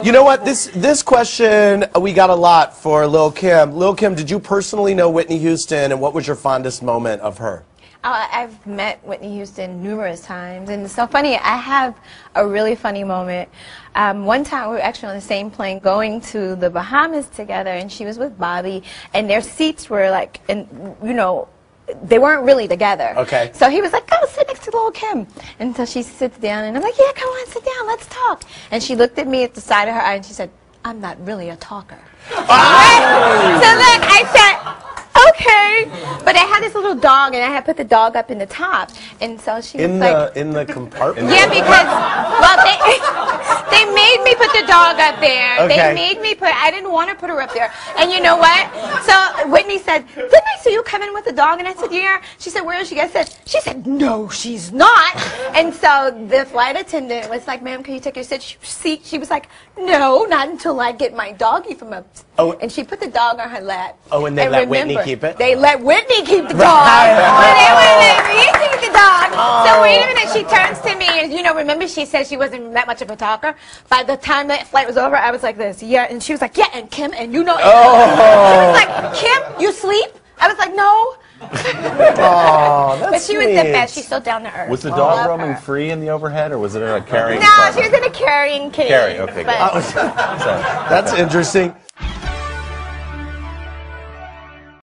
You know what? This question we got a lot for Lil Kim. Lil Kim, did you personally know Whitney Houston, and what was your fondest moment of her? I've met Whitney Houston numerous times, and it's so funny. I have a really funny moment. One time we were actually on the same plane going to the Bahamas together, and she was with Bobby, and their seats were like, they weren't really together. Okay. So he was like, go sit next to Lil Kim. And so she sits down, and I'm like, yeah, come on, sit down, let's talk. And she looked at me at the side of her eye, and she said, I'm not really a talker. Oh! So then I said, okay, but I had this little dog, and I had put the dog up in the top, and so she was like, in the compartment. Yeah, because they made me put the dog up there. Okay. They made me put. I didn't want to put her up there, and you know what? So Whitney said, "Didn't I see you come in with the dog?" And I said, "Yeah." She said, "Where is she?" She said, "No, she's not." And so the flight attendant was like, "Ma'am, can you take your seat?" She was like, "No, not until I get my doggie from up." Oh. And she put the dog on her lap. Oh, and they let Whitney keep it? They let Whitney keep the dog. But they wouldn't let me keep the dog. Oh. So wait a minute, she turns to me, and remember she said she wasn't that much of a talker? By the time that flight was over, I was like this, yeah, and she was like, yeah, and Kim, and you know. Oh. She was like, Kim, you sleep? I was like, no. Oh, that's But she was the best. She's so down to earth. Was the dog roaming free in the overhead, or was it in a carrying? No, she was in a carrying kitty. Carry, okay, good. That's interesting.